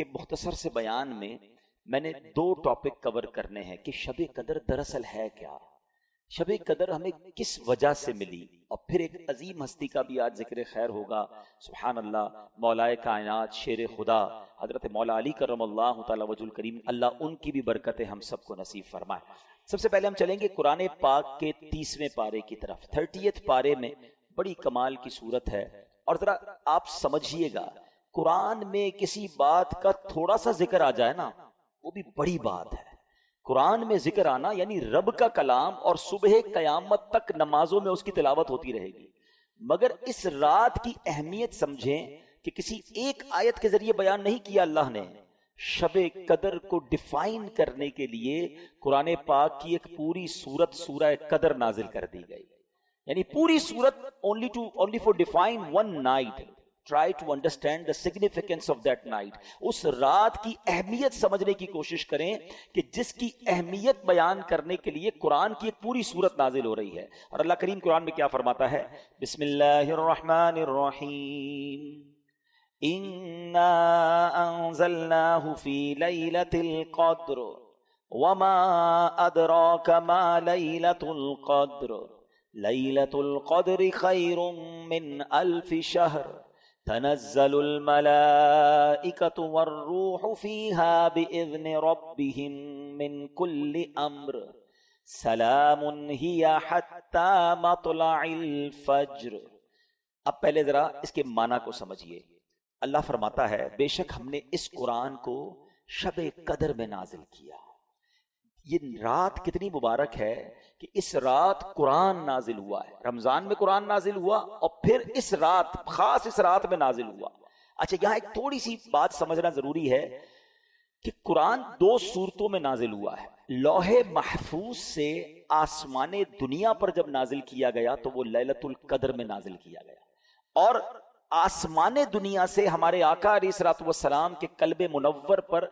کہ مختصر سے بیان میں نے دو ٹاپک کور کرنے ہیں کہ شب قدر دراصل ہے کیا، شب قدر ہمیں کس وجہ سے ملی، اور پھر ایک عظیم ہستی کا بھی آج ذکر خیر ہوگا، سبحان اللہ، مولائے کائنات شیر خدا حضرت مولا علی کرم اللہ تعالی وجہ الکریم، اللہ ان کی بھی برکتیں ہم سب کو نصیب فرمائے۔ سب سے پہلے ہم چلیں گے قرآن پاک کے 30ویں پارے کی طرف۔ 30th پارے میں بڑی کمال کی صورت ہے، اور ذرا آپ سمجھیے گا، قرآن میں کسی بات کا تھوڑا سا ذکر آ جائے نا وہ بھی بڑی بات ہے۔ قرآن میں ذکر آنا یعنی رب کا کلام، اور صبح قیامت تک نمازوں میں اس کی تلاوت ہوتی رہے گی، مگر اس رات کی اہمیت سمجھیں کہ کسی ایک آیت کے ذریعے بیان نہیں کیا اللہ نے، شب قدر کو ڈیفائن کرنے کے لیے قرآن پاک کی ایک پوری سورت سورہ قدر نازل کر دی گئی، یعنی پوری سورت only for define one night. Try to understand the significance of that night. اس رات کی اہمیت سمجھنے کی کوشش کریں کہ جس کی اہمیت بیان کرنے کے لیے قرآن کی ایک پوری سورت نازل ہو رہی ہے۔ اور اللہ کریم قرآن میں کیا فرماتا ہے؟ بسم اللہ الرحمن الرحیم، اِنَّا أَنزَلْنَاهُ فِي لَيْلَةِ الْقَدْرِ وَمَا أَدْرَاكَ مَا لَيْلَةُ الْقَدْرِ لَيْلَةُ الْقَدْرِ خَيْرٌ مِّنْ أَلْفِ شَهْرٍ تنزل الملائكة والروح فيها بإذن ربهم من كل أمر سلام هي حتى مطلع الفجر۔ اب پہلے ذرا اس کے معنی کو سمجھیے۔ اللہ فرماتا ہے بے شک ہم نے اس قرآن کو شب قدر میں نازل کیا۔ یہ رات کتنی مبارک ہے کہ اس رات قرآن نازل ہوا ہے، رمضان میں قرآن نازل ہوا اور پھر اس رات، خاص اس رات میں نازل ہوا۔ اچھا، یہاں ایک تھوڑی سی بات سمجھنا ضروری ہے کہ قرآن دو صورتوں میں نازل ہوا ہے۔ لوح محفوظ سے آسمان دنیا پر جب نازل کیا گیا تو وہ لیلۃ القدر میں نازل کیا گیا، اور آسمان دنیا سے ہمارے آقا علیہ الصلوۃ والسلام کے قلب منور پر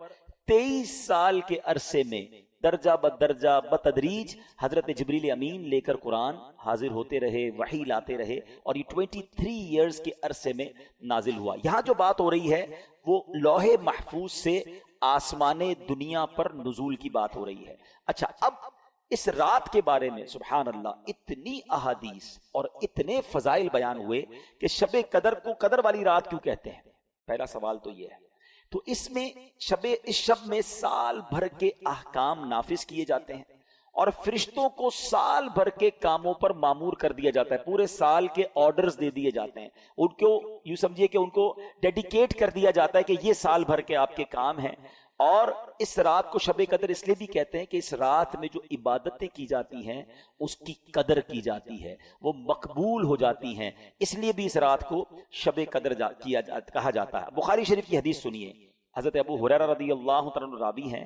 23 سال کے عرصے میں درجہ بدرجہ بتدریج حضرت جبریل امین لے کر قرآن حاضر ہوتے رہے، وحی لاتے رہے، اور یہ 23 ایئرز کے عرصے میں نازل ہوا۔ یہاں جو بات ہو رہی ہے وہ لوح محفوظ سے آسمان دنیا پر نزول کی بات ہو رہی ہے۔ اچھا، اب اس رات کے بارے میں سبحان اللہ اتنی احادیث اور اتنے فضائل بیان ہوئے کہ شب قدر کو قدر والی رات کیوں کہتے ہیں؟ پہلا سوال تو یہ ہے۔ تو اس شب میں سال بھر کے احکام نافذ کیے جاتے ہیں، اور فرشتوں کو سال بھر کے کاموں پر مامور کر دیا جاتا ہے، پورے سال کے آرڈرز دے دیے جاتے ہیں، ان کو یوں سمجھیے کہ ان کو ڈیڈیکیٹ کر دیا جاتا ہے کہ یہ سال بھر کے آپ کے کام ہیں۔ اور اس رات کو شب قدر اس لیے بھی کہتے ہیں کہ اس رات میں جو عبادتیں کی جاتی ہیں اس کی قدر کی جاتی ہے، وہ مقبول ہو جاتی ہیں، اس لیے بھی اس رات کو شب قدر کہا جاتا ہے۔ بخاری شریف کی حدیث سنیے، حضرت ابو ہریرہ رضی اللہ تعالیٰ عنہ راوی ہیں،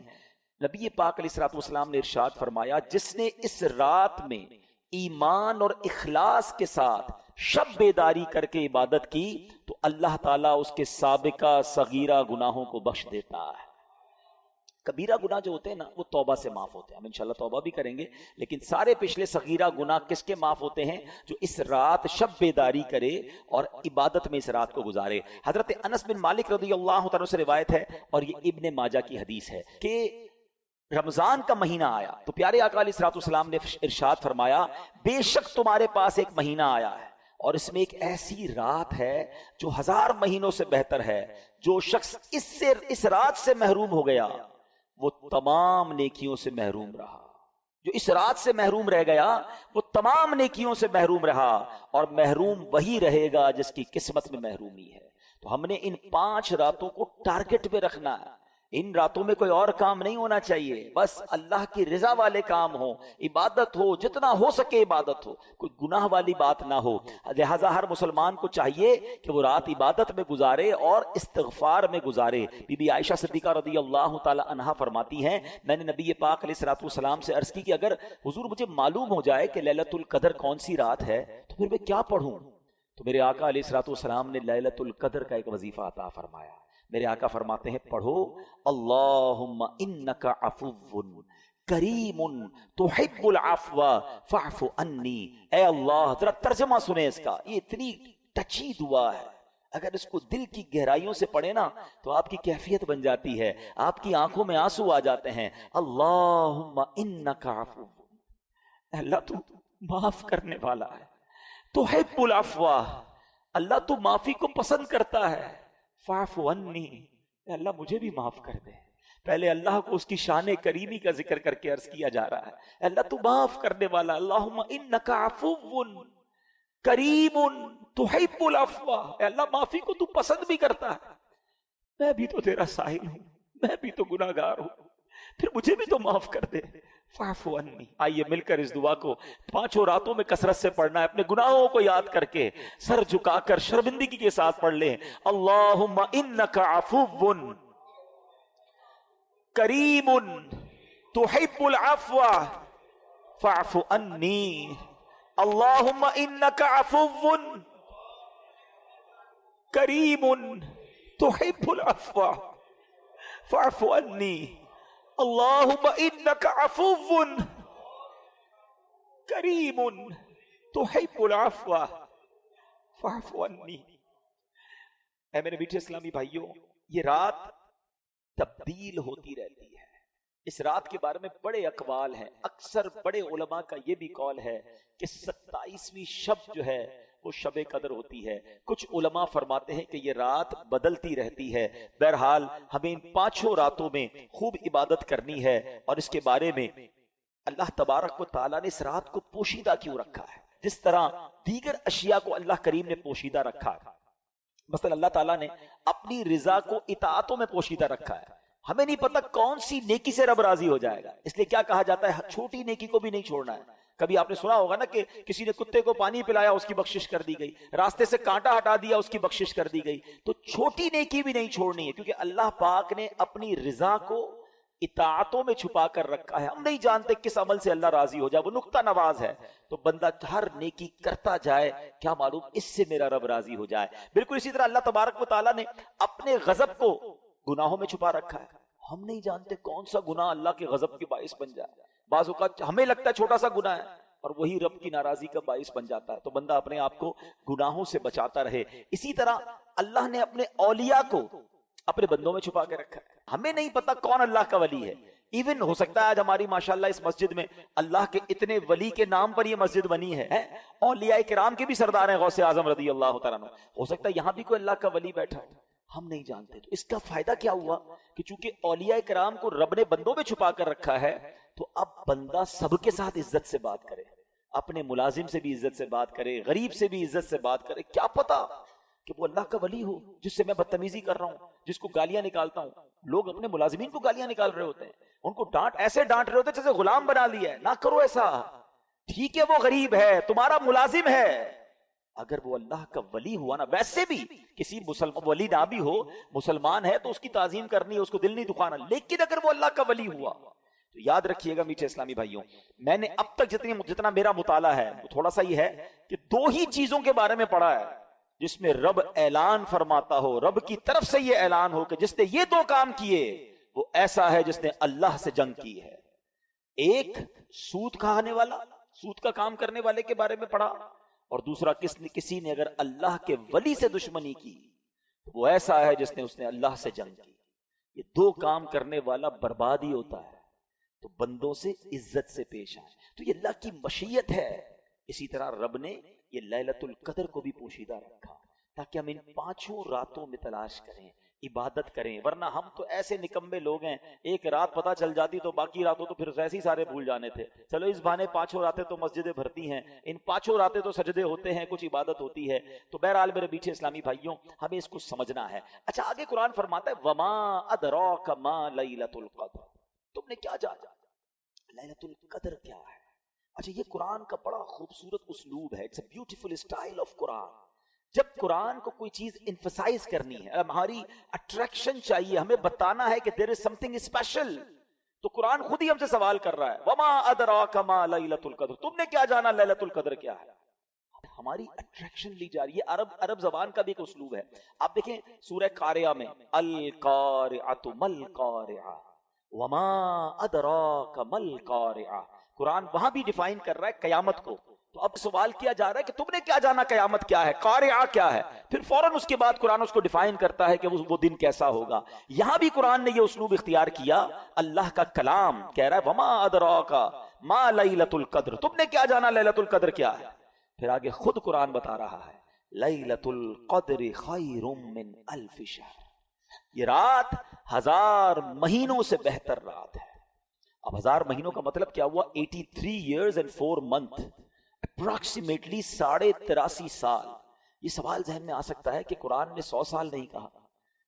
نبی پاک علیہ الصلوۃ والسلام نے ارشاد فرمایا، جس نے اس رات میں ایمان اور اخلاص کے ساتھ شب بیداری کر کے عبادت کی تو اللہ تعالیٰ اس کے سابقہ صغیرہ گناہوں کو بخش دیتا ہے۔ کبیرہ گناہ جو ہوتے ہیں نا وہ توبہ سے معاف ہوتے ہیں، ہم انشاءاللہ توبہ بھی کریں گے، لیکن سارے پچھلے صغیرہ گناہ کس کے معاف ہوتے ہیں؟ جو اس رات شب بیداری کرے اور عبادت میں اس رات کو گزارے۔ حضرت انس بن مالک رضی اللہ تعالیٰ سے روایت ہے، اور یہ ابن ماجہ کی حدیث ہے، کہ رمضان کا مہینہ آیا تو پیارے آقا علیہ الصلوۃ والسلام نے ارشاد فرمایا، بے شک تمہارے پاس ایک مہینہ آیا ہے، اور اس میں ایک ایسی رات ہے جو 1000 مہینوں سے بہتر ہے، جو شخص اس رات سے محروم ہو گیا وہ تمام نیکیوں سے محروم رہا، جو اس رات سے محروم رہ گیا وہ تمام نیکیوں سے محروم رہا، اور محروم وہی رہے گا جس کی قسمت میں محرومی ہے۔ تو ہم نے ان 5 راتوں کو ٹارگٹ پہ رکھنا ہے، ان راتوں میں کوئی اور کام نہیں ہونا چاہیے، بس اللہ کی رضا والے کام ہو، عبادت ہو، جتنا ہو سکے عبادت ہو، کوئی گناہ والی بات نہ ہو۔ لہٰذا ہر مسلمان کو چاہیے کہ وہ رات عبادت میں گزارے اور استغفار میں گزارے۔ بی بی عائشہ صدیقہ رضی اللہ تعالی عنہا فرماتی ہیں، میں نے نبی پاک علیہ الصلوۃ والسلام سے عرض کی کہ اگر حضور مجھے معلوم ہو جائے کہ لیلۃ القدر کون سی رات ہے تو پھر میں کیا پڑھوں؟ تو میرے آقا علیہ الصلوۃ والسلام نے لیلۃ القدر کا ایک وظیفہ عطا فرمایا۔ میرے آقا فرماتے ہیں، پڑھو اللہم انک عفو کریم تحب العفو فاعف عنی۔ اے اللہ، ذرا ترجمہ سنیں اس کا، یہ اتنی ٹچی دعا ہے، اگر اس کو دل کی گہرائیوں سے پڑھے نا تو آپ کی کیفیت بن جاتی ہے، آپ کی آنکھوں میں آنسو آ جاتے ہیں. اللہم انک عفو، اللہ تو معاف کرنے والا ہے، تحب العفو، اللہ تو معافی کو پسند کرتا ہے. فاعف عنی، اللہ مجھے بھی معاف کر دے. پہلے اللہ کو اس کی شان کریمی کا ذکر کر کے عرض کیا جا رہا ہے، اللہ تو معاف کرنے والا. اللہم انک عفو کریم تحب العفو، اے اللہ معافی کو تو پسند بھی کرتا ہے. میں بھی تو تیرا سائل ہوں، میں بھی تو گناہگار ہوں، پھر مجھے بھی تو معاف کر دے. فاعف عنی. آئیے مل کر اس دعا کو 5 راتوں میں کثرت سے پڑھنا ہے، اپنے گناہوں کو یاد کر کے سر جھکا کر شرمندگی کے ساتھ پڑھ لیں. اللہم انک عفو کریم تحب العفو فاعف عنی. اللہم انک عفو کریم تحب العفو فاعف عنی. اللہم انک عفو کریم تحب العفو فاعف عنی. اے میرے میٹھے اسلامی بھائیوں، یہ رات تبدیل ہوتی رہتی ہے. اس رات کے بارے میں بڑے اقوال ہیں. اکثر بڑے علماء کا یہ بھی قول ہے کہ 27ویں شب جو ہے وہ شب قدر ہوتی ہے. کچھ علماء فرماتے ہیں کہ یہ رات بدلتی رہتی ہے. بہرحال ہمیں ان 5 راتوں میں خوب عبادت کرنی ہے. اور اس کے بارے میں اللہ تبارک و تعالیٰ نے اس رات کو پوشیدہ کیوں رکھا ہے؟ جس طرح دیگر اشیاء کو اللہ کریم نے پوشیدہ رکھا ہے، مثلا اللہ تعالیٰ نے اپنی رضا کو اطاعتوں میں پوشیدہ رکھا ہے. ہمیں نہیں پتہ کون سی نیکی سے رب راضی ہو جائے گا، اس لیے کیا کہا جاتا ہے، چھوٹی نیکی کو بھی نہیں چھوڑنا ہے. کبھی آپ نے سنا ہوگا نا کہ کسی نے کتے کو پانی پلایا، اس کی بخشش کر دی گئی، راستے سے کانٹا ہٹا دیا، اس کی بخشش کر دی گئی. تو چھوٹی نیکی بھی نہیں چھوڑنی ہے، کیونکہ اللہ پاک نے اپنی رضا کو اطاعتوں میں چھپا کر رکھا ہے. ہم نہیں جانتے کس عمل سے اللہ راضی ہو جائے، وہ نقطہ نواز ہے. تو بندہ ہر نیکی کرتا جائے، کیا معلوم اس سے میرا رب راضی ہو جائے. بالکل اسی طرح اللہ تبارک و تعالیٰ نے اپنے غضب کو گناہوں میں چھپا رکھا ہے. ہم نہیں جانتے کون سا گناہ اللہ کے غضب کے باعث بن جائے. بعض اوقات ہمیں لگتا ہے چھوٹا سا گناہ ہے اور وہی رب کی ناراضی کا باعث بن جاتا ہے. تو بندہ اپنے آپ کو گناہوں سے بچاتا رہے. اسی طرح اللہ نے اپنے اولیاء کو اپنے بندوں میں چھپا کے رکھا ہے. ہمیں نہیں پتا کون اللہ کا ولی ہے. ایون ہو سکتا ہے آج ہماری ماشاءاللہ اس مسجد میں اللہ کے اتنے ولی کے نام پر یہ مسجد بنی ہے، اولیاء کرام کے بھی سردار ہیں، غوث اعظم رضی اللہ تعالیٰ عنہ. ہو سکتا ہے یہاں بھی کوئی اللہ کا ولی بیٹھا ہے، ہم نہیں جانتے. تو اس کا فائدہ کیا ہوا کہ چونکہ اولیاء کرام کو رب نے بندوں میں چھپا کر رکھا ہے، تو اب بندہ سب کے ساتھ عزت سے بات کرے، اپنے ملازم سے بھی عزت سے بات کرے، غریب سے بھی عزت سے بات کرے. کیا پتا کہ وہ اللہ کا ولی ہو جس سے میں بدتمیزی کر رہا ہوں، جس کو گالیاں نکالتا ہوں. لوگ اپنے ملازمین کو گالیاں نکال رہے ہوتے ہیں، ان کو ایسے ڈانٹ رہے ہوتے ہیں جیسے غلام بنا لیا ہے. نہ کرو ایسا. ٹھیک ہے وہ غریب ہے، تمہارا ملازم ہے، اگر وہ اللہ کا ولی ہوا نا، ویسے بھی کسی ولی نہ بھی ہو، مسلمان ہے تو اس کی تعظیم کرنی ہے، اس کو دل نہیں دکھانا. لیکن اگر وہ اللہ کا ولی ہوا تو یاد رکھیے گا میٹھے اسلامی بھائیوں، میں نے اب تک جتنا میرا مطالعہ ہے وہ تھوڑا سا یہ ہے کہ 2 ہی چیزوں کے بارے میں پڑھا ہے جس میں رب اعلان فرماتا ہو، رب کی طرف سے یہ اعلان ہو کہ جس نے یہ 2 کام کیے وہ ایسا ہے جس نے اللہ سے جنگ کی ہے. ایک سود کھانے والا، سود کا کام کرنے والے کے بارے میں پڑھا، اور دوسرا کسی نے اگر اللہ کے ولی سے دشمنی کی وہ ایسا ہے جس نے اللہ سے جنگ کی. یہ 2 کام کرنے والا برباد ہی ہوتا ہے. تو بندوں سے عزت سے پیش آئے، تو یہ اللہ کی مشیت ہے. اسی طرح رب نے یہ لیلۃ القدر کو بھی پوشیدہ رکھا تاکہ ہم ان 5 راتوں میں تلاش کریں، عبادت کریں. ورنہ ہم تو ایسے نکمے لوگ ہیں، ایک رات پتہ چل جاتی تو باقی راتوں تو پھر ویسے ہی سارے بھول جانے تھے. چلو اس بہانے 5 راتیں تو مسجدیں بھرتی ہیں، ان 5 راتیں تو سجدے ہوتے ہیں، کچھ عبادت ہوتی ہے. تو بہرحال میرے میٹھے اسلامی بھائیوں، ہمیں اس کو سمجھنا ہے. اچھا آگے قرآن فرماتا ہے وما ادراک ما لیلۃ القدر، تم نے کیا جانا لیلۃ القدر کیا ہے. اچھا یہ قرآن کا بڑا خوبصورت اسلوب ہے، it's a beautiful style of Quran. جب قرآن کو کوئی چیز انفسائز کرنی ہے، ہماری اٹریکشن چاہیے، ہمیں بتانا ہے کہ دیر از سم تھنگ اسپیشل، تو قرآن خود ہی ہم سے سوال کر رہا ہے وما ادراک ما لیلۃ القدر، تم نے کیا جانا لیلۃ القدر کیا ہے. ہماری اٹریکشن لی جا رہی ہے. عرب زبان کا بھی ایک اسلوب ہے. آپ دیکھیں سورہ قاریہ میں القارعۃ مل قارعہ وما ادراک مل قارعہ، قرآن وہاں بھی ڈیفائن کر رہا ہے قیامت کو. تو اب سوال کیا جا رہا ہے کہ تم نے کیا جانا قیامت کیا ہے، قارعہ کیا ہے، پھر فوراً اس کے بعد قرآن اس کو ڈیفائن کرتا ہے کہ وہ دن کیسا ہوگا۔ یہاں بھی قرآن نے یہ اسلوب اختیار کیا، اللہ کا کلام کہہ رہا ہے وما ادراک ما لیلۃ القدر، تم نے کیا جانا لیلۃ القدر کیا ہے۔ پھر آگے خود قرآن بتا رہا ہے لیلۃ القدر خیر من الف شہر، یہ رات 1000 مہینوں سے بہتر رات ہے۔ اب 1000 مہینوں کا مطلب کیا ہوا؟ 83 years and 4 months، اپروکسیمیٹلی 83.5 سال۔ یہ سوال ذہن میں آ سکتا ہے کہ قرآن نے 100 سال نہیں کہا،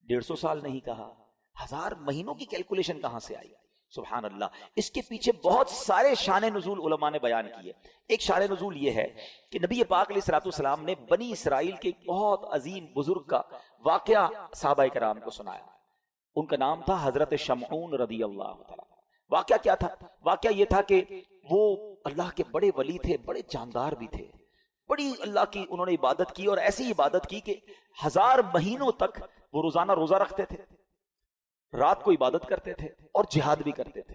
150 سال نہیں کہا، 1000 مہینوں کی کیلکولیشن کہاں سے آئی؟ سبحان اللہ۔ اس کے پیچھے بہت سارے شان نزول علماء نے بیان کیے۔ ایک شان نزول یہ ہے کہ نبی پاک علیہ الصلوۃ والسلام نے بنی اسرائیل کے ایک بہت عظیم بزرگ کا واقعہ صحابہ کرام کو سنایا۔ ان کا نام تھا حضرت شمعون رضی اللہ تعالیٰ۔ واقعہ کیا تھا؟ واقعہ یہ تھا کہ وہ اللہ کے بڑے ولی تھے، بڑے جاندار بھی تھے، بڑی اللہ کی انہوں نے عبادت کی، اور ایسی عبادت کی کہ 1000 مہینوں تک وہ روزانہ روزہ رکھتے تھے، رات کو عبادت کرتے تھے اور جہاد بھی کرتے تھے،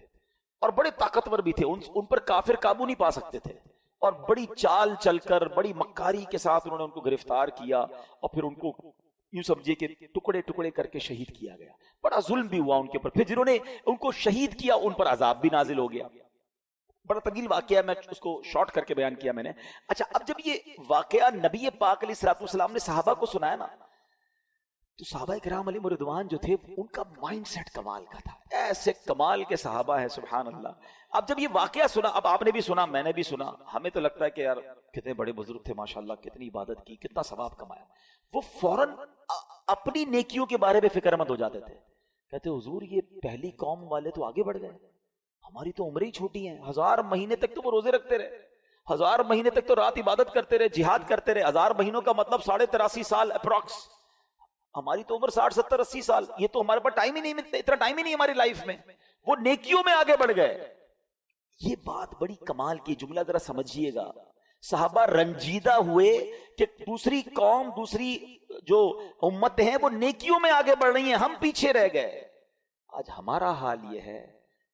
اور بڑے طاقتور بھی تھے، ان پر کافر قابو نہیں پا سکتے تھے، اور بڑی چال چل کر بڑی مکاری کے ساتھ انہوں نے ان کو گرفتار کیا، اور پھر ان کو یوں سمجھے کہ ٹکڑے ٹکڑے کر کے شہید کیا گیا۔ بڑا ظلم بھی ہوا ان کے اوپر، پھر جنہوں نے ان کو شہید کیا ان پر عذاب بھی نازل ہو گیا۔ بڑا طویل واقعہ، میں اس کو شارٹ کر کے بیان کیا میں نے۔ اچھا، اب جب یہ واقعہ نبی پاک علیہ الصلوۃ والسلام نے صحابہ کو سنایا نا، تو صحابہ کرام علیہ رضوان جو تھے ان کا مائنڈ سیٹ کمال کا تھا، ایسے کمال کے صحابہ ہیں سبحان اللہ۔ اب جب یہ واقعہ سنا، اب آپ نے بھی سنا، میں نے بھی سنا، ہمیں تو لگتا ہے کہ یار کتنے بڑے بزرگ تھے ماشاءاللہ، کتنی عبادت کی، کتنا ثواب کمایا۔ وہ فوراً اپنی نیکیوں کے بارے میں فکر مند ہو جاتے تھے، کہتے حضور یہ پہلی قوم والے تو آگے بڑھ گئے، ہماری تو عمریں ہی چھوٹی ہیں، 1000 مہینے تک تو وہ روزے رکھتے رہے، 1000 مہینے تک تو رات عبادت کرتے رہے، جہاد کرتے رہے، 1000 مہینوں کا مطلب 83.5 سال اپروکس، ہماری تو عمر 60 70 80 سال، یہ تو ہمارے پاس ٹائم ہی نہیں ملتا، اتنا ٹائم ہی نہیں ہماری لائف میں، وہ نیکیوں میں آگے بڑھ گئے۔ یہ بات بڑی کمال کی، جملہ ذرا سمجھیے گا۔ صحابہ رنجیدہ ہوئے کہ دوسری قوم، دوسری جو امت ہیں وہ نیکیوں میں آگے بڑھ رہی ہیں، ہم پیچھے رہ گئے۔ آج ہمارا حال یہ ہے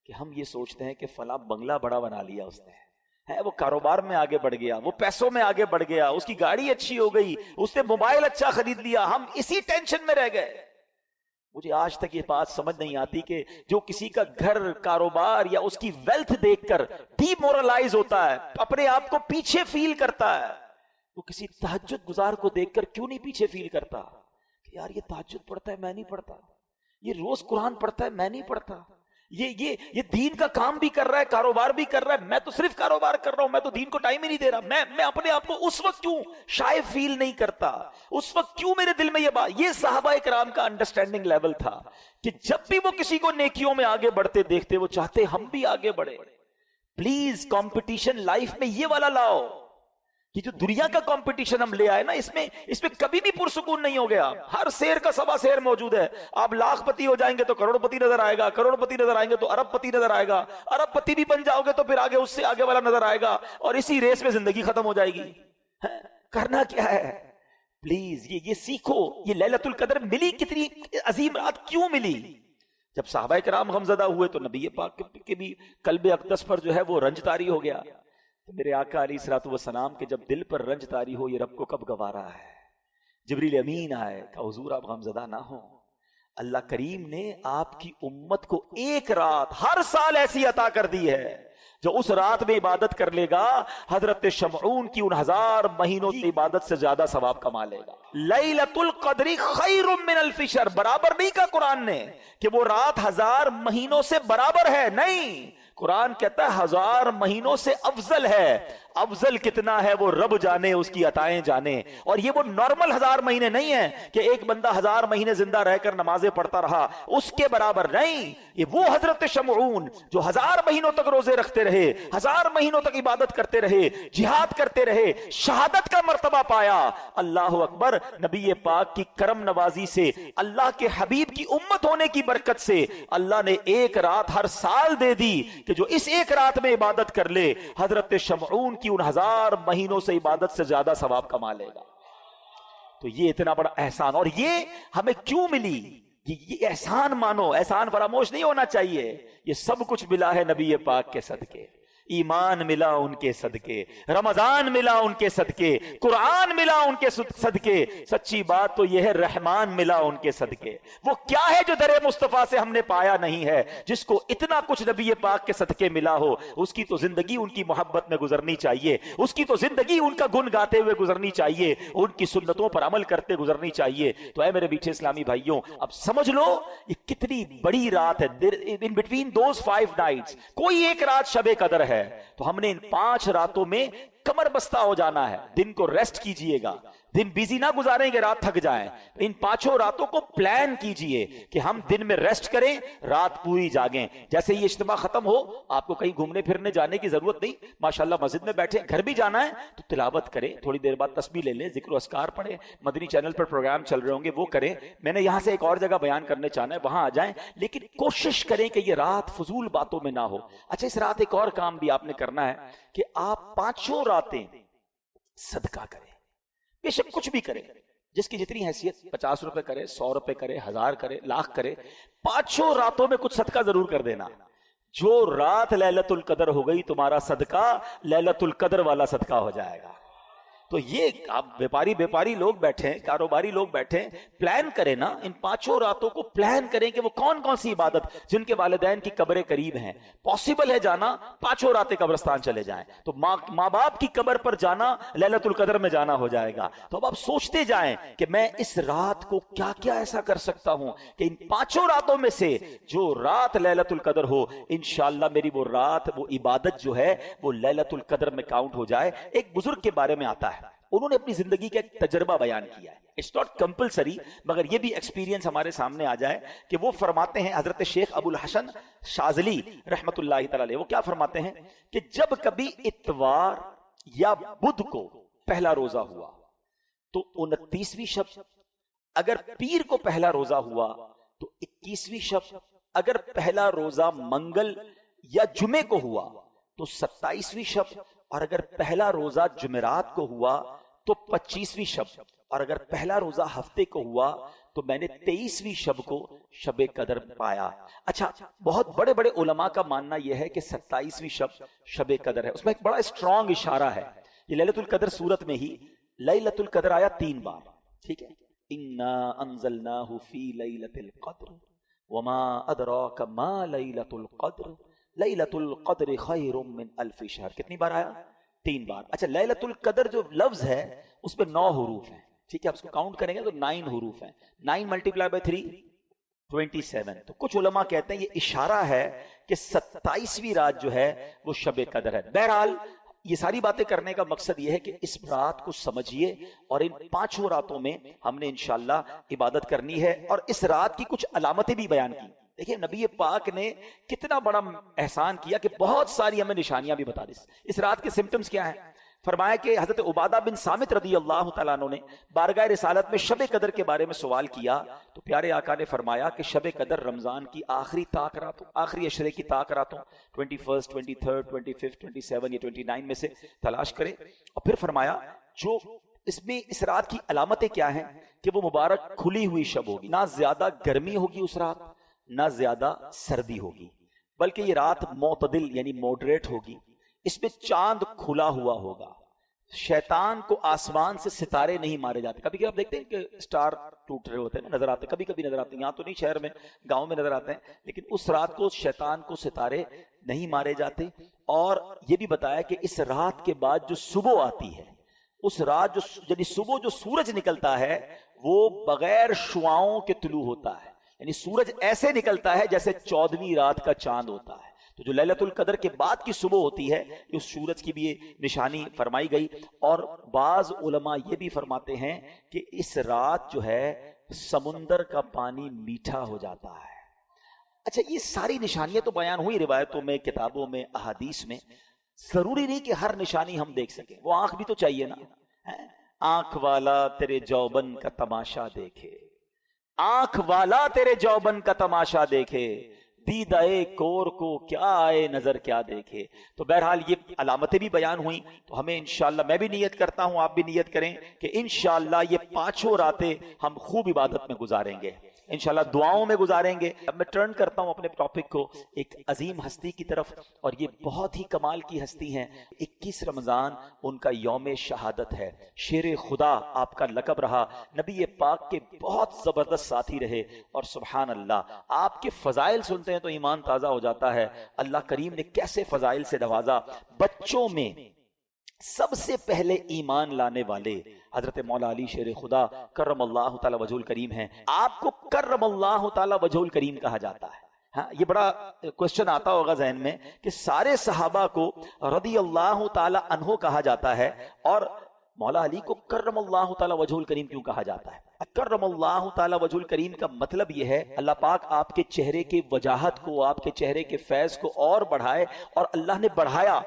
کہ ہم یہ سوچتے ہیں کہ فلاں بنگلہ بڑا بنا لیا اس نے، ہے وہ کاروبار میں آگے بڑھ گیا، وہ پیسوں میں آگے بڑھ گیا، اس کی گاڑی اچھی ہو گئی، اس نے موبائل اچھا خرید لیا، ہم اسی ٹینشن میں رہ گئے۔ مجھے آج تک یہ بات سمجھ نہیں آتی کہ جو کسی کا گھر، کاروبار یا اس کی ویلتھ دیکھ کر ڈی مورلائز ہوتا ہے، اپنے آپ کو پیچھے فیل کرتا ہے، وہ کسی تہجد گزار کو دیکھ کر کیوں نہیں پیچھے فیل کرتا کہ یار یہ تہجد پڑھتا ہے میں نہیں پڑھتا، یہ روز قرآن پڑھتا ہے میں نہیں پڑھتا، یہ دین کا کام بھی کر رہا ہے، کاروبار بھی کر رہا ہے، میں تو صرف کاروبار کر رہا ہوں، میں تو دین کو ٹائم ہی نہیں دے رہا۔ میں اپنے آپ کو اس وقت کیوں شائع فیل نہیں کرتا، اس وقت کیوں میرے دل میں یہ بات۔ یہ صحابہ کرام کا انڈرسٹینڈنگ لیول تھا کہ جب بھی وہ کسی کو نیکیوں میں آگے بڑھتے دیکھتے وہ چاہتے ہم بھی آگے بڑھے۔ پلیز کمپٹیشن لائف میں یہ والا لاؤ، یہ جو دنیا کا کمپٹیشن ہم لے آئے نا، اس میں کبھی بھی پرسکون نہیں ہو گیا۔ ہر شیر کا سوا شیر موجود ہے، آپ لاکھ پتی ہو جائیں گے تو کروڑ پتی نظر آئے گا، کروڑ پتی نظر آئیں گے تو ارب پتی نظر آئے گا، ارب پتی بھی بن جاؤ گے تو پھر آگے اس سے آگے والا نظر آئے گا، اور اسی ریس میں زندگی ختم ہو جائے گی۔ کرنا کیا ہے؟ پلیز یہ سیکھو، یہ لیلۃ القدر ملی، کتنی عظیم رات کیوں ملی؟ جب صحابہ کرام غمزدہ ہوئے تو نبی پاک کے بھی قلب اقدس پر جو ہے وہ رنج طاری ہو گیا۔ تو میرے آقا علیہ الصلوۃ والسلام کے جب دل پر رنج طاری ہو، یہ رب کو کب گوارا ہے؟ جبریل امین آئے کہ حضور آپ غمزدہ نہ ہو، اللہ کریم نے آپ کی امت کو ایک رات ہر سال ایسی عطا کر دی ہے، جو اس رات میں عبادت کر لے گا حضرت شمعون کی ان 1000 مہینوں کی عبادت سے زیادہ ثواب کما لے گا۔ لیلۃ القدر خیر من الف شہر، برابر نہیں کہا قرآن نے کہ وہ رات 1000 مہینوں سے برابر ہے، نہیں، قرآن کہتا ہے 1000 مہینوں سے افضل ہے۔ افضل کتنا ہے وہ رب جانے، اس کی عطائیں جانے، اور یہ وہ نارمل 1000 مہینے نہیں ہیں کہ ایک بندہ 1000 مہینے زندہ رہ کر نمازیں پڑھتا رہا، اس کے برابر نہیں۔ یہ وہ حضرت شمعون جو 1000 مہینوں تک روزے رکھتے رہے، 1000 مہینوں تک عبادت کرتے رہے، جہاد کرتے رہے، شہادت کا مرتبہ پایا۔ اللہ اکبر، نبی پاک کی کرم نوازی سے، اللہ کے حبیب کی امت ہونے کی برکت سے اللہ نے ایک رات ہر سال دے دی کہ جو اس ایک رات میں عبادت کر لے حضرت شمعون کی ان 1000 مہینوں سے عبادت سے زیادہ ثواب کما لے گا۔ تو یہ اتنا بڑا احسان، اور یہ ہمیں کیوں ملی؟ یہ احسان مانو، احسان فراموش نہیں ہونا چاہیے۔ یہ سب کچھ ملا ہے نبی پاک کے صدقے، ایمان ملا ان کے صدقے، رمضان ملا ان کے صدقے، قرآن ملا ان کے صدقے، سچی بات تو یہ ہے رحمان ملا ان کے صدقے۔ وہ کیا ہے جو در مصطفیٰ سے ہم نے پایا نہیں ہے؟ جس کو اتنا کچھ نبی پاک کے صدقے ملا ہو، اس کی تو زندگی ان کی محبت میں گزرنی چاہیے، اس کی تو زندگی ان کا گن گاتے ہوئے گزرنی چاہیے، ان کی سنتوں پر عمل کرتے گزرنی چاہیے۔ تو اے میرے میٹھے اسلامی بھائیوں، اب سمجھ لو یہ کتنی بڑی رات ہے۔ in between those 5 nights کوئی ایک رات شب قدر ہے، تو ہم نے ان 5 راتوں میں کمر بستہ ہو جانا ہے۔ دن کو ریسٹ کیجئے گا، دن بیزی نہ گزاریں گے رات تھک جائیں۔ ان 5 راتوں کو پلان کیجئے کہ ہم دن میں ریسٹ کریں، رات پوری جاگیں۔ جیسے یہ اجتماع ختم ہو، آپ کو کہیں گھومنے پھرنے جانے کی ضرورت نہیں، ماشاءاللہ مسجد میں بیٹھے، گھر بھی جانا ہے تو تلاوت کریں، تھوڑی دیر بعد تسبیح لے لیں، ذکر و اذکار پڑھیں، مدنی چینل پر پروگرام چل رہے ہوں گے وہ کریں۔ میں نے یہاں سے ایک اور جگہ بیان کرنے چاہنا ہے، وہاں آ جائیں، لیکن کوشش کریں کہ یہ رات فضول باتوں میں نہ ہو۔ اچھا، اس رات ایک اور کام بھی آپ نے کرنا ہے کہ آپ 5 راتیں صدقہ کریں، بے شک کچھ بھی کریں، جس کی جتنی حیثیت، 50 روپے کرے، 100 روپے کرے، 1000 کرے، لاکھ کرے، 5 راتوں میں کچھ صدقہ ضرور کر دینا۔ جو رات لیلۃ القدر ہو گئی، تمہارا صدقہ لیلۃ القدر والا صدقہ ہو جائے گا۔ تو یہ آپ بیپاری لوگ بیٹھے ہیں، کاروباری لوگ بیٹھے ہیں، پلان کریں نا، ان 5 راتوں کو پلان کریں کہ وہ کون کون سی عبادت، جن کے والدین کی قبریں قریب ہیں، پاسبل ہے جانا، 5 راتیں قبرستان چلے جائیں، تو ماں باپ کی قبر پر جانا لیلۃ القدر میں جانا ہو جائے گا۔ تو اب آپ سوچتے جائیں کہ میں اس رات کو کیا کیا ایسا کر سکتا ہوں کہ ان 5 راتوں میں سے جو رات لیلۃ القدر ہو، انشاءاللہ میری وہ رات، وہ عبادت جو ہے وہ لیلۃ القدر میں کاؤنٹ ہو جائے۔ ایک بزرگ کے بارے میں آتا ہے، انہوں نے اپنی زندگی کا ایک تجربہ بیان کیا ہے، اٹس ناٹ کمپلسری، مگر یہ بھی ایکسپیرینس ہمارے سامنے آ جائے کہ وہ فرماتے ہیں، حضرت شیخ ابو الحسن شاذلی رحمت اللہ تعالی علیہ، وہ کیا فرماتے ہیں کہ جب کبھی اتوار یا بدھ کو پہلا روزہ ہوا تو 29ویں شب، اگر پیر کو پہلا روزہ ہوا تو 21ویں شب، اگر پہلا روزہ منگل یا جمعے کو ہوا تو 27ویں شب، اور اگر پہلا روزہ جمعرات کو ہوا تو 25ویں شب، اور اگر پہلا روزہ ہفتے کو ہوا تو میں نے 23ویں شب کو شب قدر پایا۔ اچھا، بہت بڑے بڑے علماء کا ماننا یہ ہے کہ 27ویں شب شب قدر ہے۔ اس میں ایک بڑا اسٹرانگ اشارہ ہے، یہ لیلۃ القدر سورت میں ہی لیلۃ القدر آیا 3 بار، ٹھیک ہے، انا انزلناہ فی لیلۃ القدر وما ادراک ما لیلۃ القدر لیلۃ القدر خیر من الف شہر۔ کتنی بار آیا؟ 3 بار۔ اچھا، لیلۃ القدر جو لفظ ہے اس میں 9 حروف ہیں، ٹھیک ہے، آپ اس کو کاؤنٹ کریں گے تو 9 حروف ہیں، 9 ملٹیپلائی بائی 3 27۔ تو کچھ علماء کہتے ہیں یہ اشارہ ہے کہ 27ویں رات جو ہے وہ شب قدر ہے۔ بہرحال یہ ساری باتیں کرنے کا مقصد یہ ہے کہ اس رات کو سمجھیے، اور ان 5 راتوں میں ہم نے انشاءاللہ عبادت کرنی ہے، اور اس رات کی کچھ علامتیں بھی بیان کی۔ دیکھیں نبی پاک نے کتنا بڑا احسان کیا کہ بہت ساری ہمیں نشانیاں بھی بتا دی۔ اس رات کے سمٹمز کیا ہیں؟ فرمایا کہ حضرت عبادہ بن صامت رضی اللہ تعالیٰ عنہ نے بارگاہ رسالت میں شب قدر کے بارے میں سوال کیا، تو پیارے آقا نے فرمایا کہ شب قدر رمضان کی آخری طاق راتوں، آخری عشرے کی طاق راتوں، 21 23 25 27 یا 29 میں سے تلاش کرے۔ اور پھر فرمایا جو اس میں اس رات کی علامتیں کیا ہیں کہ وہ مبارک کھلی ہوئی شب ہوگی، نہ زیادہ گرمی ہوگی اس رات، نہ زیادہ سردی ہوگی، بلکہ یہ رات معتدل یعنی موڈریٹ ہوگی۔ اس میں چاند کھلا ہوا ہوگا، شیطان کو آسمان سے ستارے نہیں مارے جاتے۔ کبھی کبھی آپ دیکھتے ہیں کہ سٹار ٹوٹ رہے ہوتے ہیں، نظر آتے، کبھی کبھی نظر آتے ہیں، یہاں تو نہیں، شہر میں گاؤں میں نظر آتے ہیں، لیکن اس رات کو شیطان کو ستارے نہیں مارے جاتے۔ اور یہ بھی بتایا کہ اس رات کے بعد جو صبح آتی ہے، اس رات جو یعنی صبح جو سورج نکلتا ہے وہ بغیر شعاؤں کے طلوع ہوتا ہے، یعنی سورج ایسے نکلتا ہے جیسے 14ویں رات کا چاند ہوتا ہے۔ تو جو لیلۃ القدر کے بعد کی صبح ہوتی ہے، اس سورج کی بھی یہ نشانی فرمائی گئی۔ اور بعض علماء یہ بھی فرماتے ہیں کہ اس رات جو ہے سمندر کا پانی میٹھا ہو جاتا ہے۔ اچھا، یہ ساری نشانیاں تو بیان ہوئی روایتوں میں، کتابوں میں، احادیث میں، ضروری نہیں کہ ہر نشانی ہم دیکھ سکیں، وہ آنکھ بھی تو چاہیے نا۔ آنکھ والا تیرے جوبن کا تماشا دیکھے، آنکھ والا تیرے جوبن کا تماشا دیکھے، دیدائے کور کو کیا آئے نظر کیا دیکھے۔ تو بہرحال یہ علامتیں بھی بیان ہوئیں، تو ہمیں انشاءاللہ، میں بھی نیت کرتا ہوں، آپ بھی نیت کریں کہ انشاءاللہ یہ 5 راتیں ہم خوب عبادت میں گزاریں گے۔ انشاءاللہ دعاؤں میں گزاریں گے۔ اب میں ٹرن کرتا ہوں اپنے ٹاپک کو ایک عظیم ہستی کی طرف، اور یہ بہت ہی کمال کی ہستی ہیں۔ 21 رمضان ان کا یوم شہادت ہے۔ شیر خدا آپ کا لقب رہا، نبی پاک کے بہت زبردست ساتھی رہے، اور سبحان اللہ آپ کے فضائل سنتے ہیں تو ایمان تازہ ہو جاتا ہے۔ اللہ کریم نے کیسے فضائل سے نوازا۔ بچوں میں سب سے پہلے ایمان لانے والے حضرت مولا علی شیر خدا کرم اللہ تعالی وجہ الکریم ہیں۔ آپ کو کرم اللہ تعالی وجہ الکریم کہا جاتا ہے۔ ہاں، یہ بڑا کوشچن آتا ہوگا ذہن میں کہ سارے صحابہ کو رضی اللہ تعالی عنہ کہا جاتا ہے اور مولا علی کو کرم اللہ تعالی وجہ الکریم کیوں کہا جاتا ہے؟ کرم اللہ تعالی وجہ الکریم کا مطلب یہ ہے اللہ پاک آپ کے چہرے کے وجاہت کو، آپ کے چہرے کے فیض کو اور بڑھائے، اور اللہ نے بڑھایا۔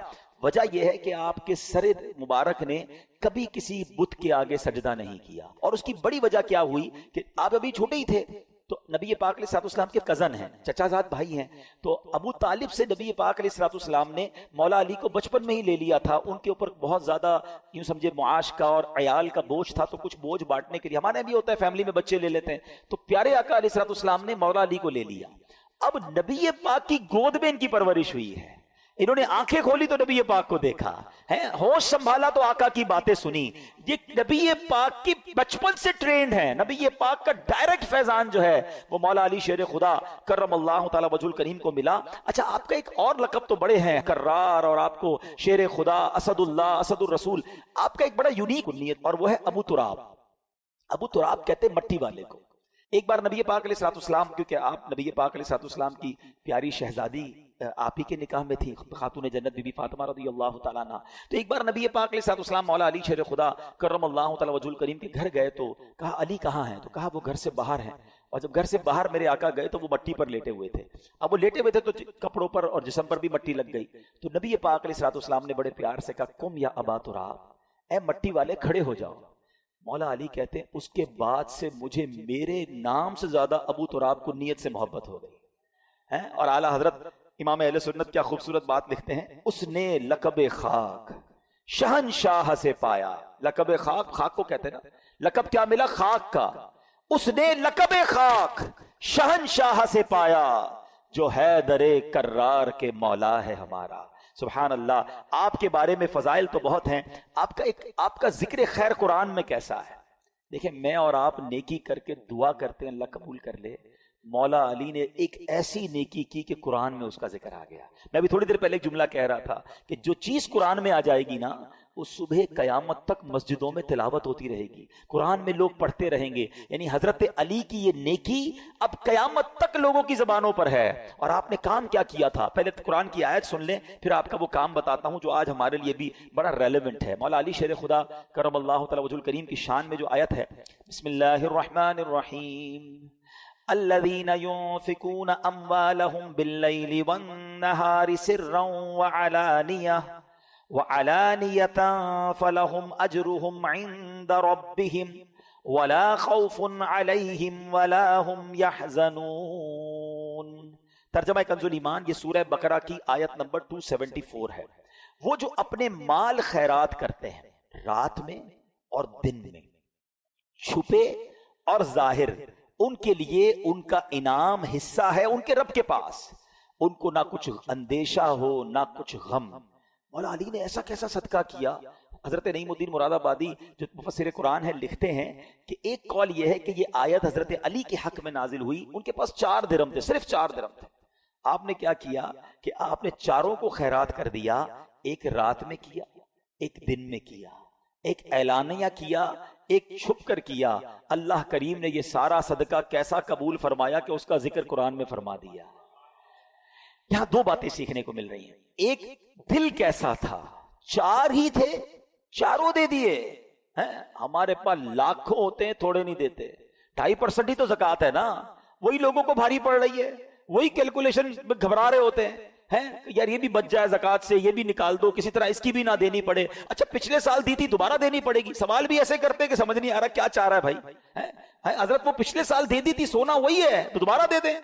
وجہ یہ ہے کہ آپ کے سر مبارک نے کبھی کسی بت کے آگے سجدہ نہیں کیا، اور اس کی بڑی وجہ کیا ہوئی کہ آپ ابھی چھوٹے ہی تھے تو نبی پاک علیہ الصلوۃ والسلام کے کزن ہیں، چچا زاد بھائی ہیں، تو ابو طالب سے نبی پاک علیہ الصلوۃ والسلام نے مولا علی کو بچپن میں ہی لے لیا تھا۔ ان کے اوپر بہت زیادہ یوں سمجھے معاش کا اور عیال کا بوجھ تھا، تو کچھ بوجھ بانٹنے کے لیے، ہمارے بھی ہوتا ہے فیملی میں بچے لے لیتے ہیں، تو پیارے آقا علیہ الصلوۃ والسلام نے مولا علی کو لے لیا۔ اب نبی پاک کی گود میں ان کی پرورش ہوئی ہے، انہوں نے آنکھیں کھولی تو نبی پاک کو دیکھا ہے، ہوش سنبھالا تو آقا کی باتیں سنی۔ یہ نبی پاک کی بچپن سے ٹرینڈ ہے، نبی پاک کا ڈائریکٹ فیضان جو ہے وہ مولا علی شیر خدا کرم اللہ تعالی وجہ الکریم کو ملا۔ اچھا، آپ کا ایک اور لقب تو بڑے ہیں، کرار، اور آپ کو شیر خدا، اسد اللہ، اسد الرسول، آپ کا ایک بڑا یونیک کنیت، اور وہ ہے ابو تراب۔ ابو تراب کہتے ہیں مٹی والے کو۔ ایک بار نبی پاک علیہ الصلوۃ والسلام، کیونکہ آپ نبی پاک علیہ الصلوۃ والسلام کی پیاری شہزادی آپ ہی کے نکاح میں تھی، خاتون جنت بی بی فاطمہ رضی اللہ تعالیٰ عنہ، تو ایک بار نبی پاک علیہ الصلوۃ والسلام مولا علی شیر خدا کرم اللہ تعالی وجہ الکریم کے گھر گئے تو کہا علی کہاں ہیں؟ تو کہا وہ گھر سے باہر ہیں۔ اور جب گھر سے باہر میرے آقا گئے تو وہ مٹی پر لیٹے ہوئے تھے۔ اب وہ لیٹے ہوئے تھے تو کپڑوں پر اور جسم پر بھی مٹی لگ گئی، تو نبی پاک علیہ الصلوۃ والسلام نے بڑے پیار سے کہا قم یا ابا تراب، اے مٹی والے کھڑے ہو جاؤ۔ مولا علی کہتے ہیں اس کے بعد سے مجھے میرے نام سے زیادہ ابو تراب کو نیت سے محبت ہو گئی۔ اور اعلیٰ حضرت امام اہل سنت کیا خوبصورت بات لکھتے ہیں، اس نے لقب خاک شہنشاہ سے پایا۔ لقب خاک، خاک کو کہتے ہیں نا، لقب کیا ملا؟ خاک کا۔ اس نے لقب خاک شہنشاہ سے پایا، جو حیدر کرار کے مولا ہے ہمارا۔ سبحان اللہ، آپ کے بارے میں فضائل تو بہت ہیں۔ آپ کا ذکر خیر قرآن میں کیسا ہے؟ دیکھیں، میں اور آپ نیکی کر کے دعا کرتے ہیں اللہ قبول کر لے، مولا علی نے ایک ایسی نیکی کی کہ قرآن میں اس کا ذکر آ گیا۔ میں ابھی تھوڑی دیر پہلے ایک جملہ کہہ رہا تھا کہ جو چیز قرآن میں آ جائے گی نا، وہ صبح قیامت تک مسجدوں میں تلاوت ہوتی رہے گی، قرآن میں لوگ پڑھتے رہیں گے۔ یعنی حضرت علی کی یہ نیکی اب قیامت تک لوگوں کی زبانوں پر ہے۔ اور آپ نے کام کیا کیا تھا؟ پہلے قرآن کی آیت سن لیں، پھر آپ کا وہ کام بتاتا ہوں جو آج ہمارے لیے بھی بڑا ریلیونٹ ہے۔ مولا علی شیر خدا کرم اللہ تعالی وجہ الکریم کی شان میں جو آیت ہے، بسم اللہ الرحمن الرحیم، الذين ينفقون اموالهم بالليل والنهار سرا وعلانية فلهم اجرهم عند ربهم ولا خوف عليهم ولا هم يحزنون۔ ترجمہ کنز الایمان، یہ سورہ بقرہ کی آیت نمبر 274 ہے۔ وہ جو اپنے مال خیرات کرتے ہیں رات میں اور دن میں، چھپے اور ظاہر، ان کے لیے ان کا انعام حصہ ہے ان کے رب کے پاس، ان کو نہ کچھ اندیشہ ہو نہ کچھ غم۔ مولا علی نے ایسا کیسا صدقہ کیا؟ حضرت نعیم الدین مراد آبادی جو مفسر قرآن ہے لکھتے ہیں کہ ایک قول یہ ہے کہ یہ آیت حضرت علی کے حق میں نازل ہوئی، ان کے پاس 4 درہم تھے، صرف 4 درہم تھے۔ آپ نے کیا کیا کہ آپ نے چاروں کو خیرات کر دیا، ایک رات میں کیا، ایک دن میں کیا، ایک اعلانیہ کیا، ایک چھپ کر کیا۔ اللہ کریم نے یہ سارا صدقہ کیسا قبول فرمایا کہ اس کا ذکر قرآن میں فرما دیا۔ یہاں 2 باتیں سیکھنے کو مل رہی ہیں۔ ایک، دل کیسا تھا، 4 ہی تھے، چاروں دے دیے۔ ہمارے پاس لاکھوں ہوتے ہیں، تھوڑے نہیں دیتے۔ 2.5% ہی تو زکوٰۃ ہے نا، وہی لوگوں کو بھاری پڑ رہی ہے، وہی کیلکولیشن میں گھبرا رہے ہوتے ہیں یار یہ بھی بچ جائے زکوٰۃ سے، یہ بھی نکال دو، کسی طرح اس کی بھی نہ دینی پڑے۔ اچھا پچھلے سال دی تھی دوبارہ دینی پڑے گی۔ سوال بھی ایسے کرتے کہ سمجھ نہیں آ رہا کیا چاہ رہا ہے بھائی۔ حضرت وہ پچھلے سال دے دی تھی، سونا وہی ہے تو دوبارہ دے دیں۔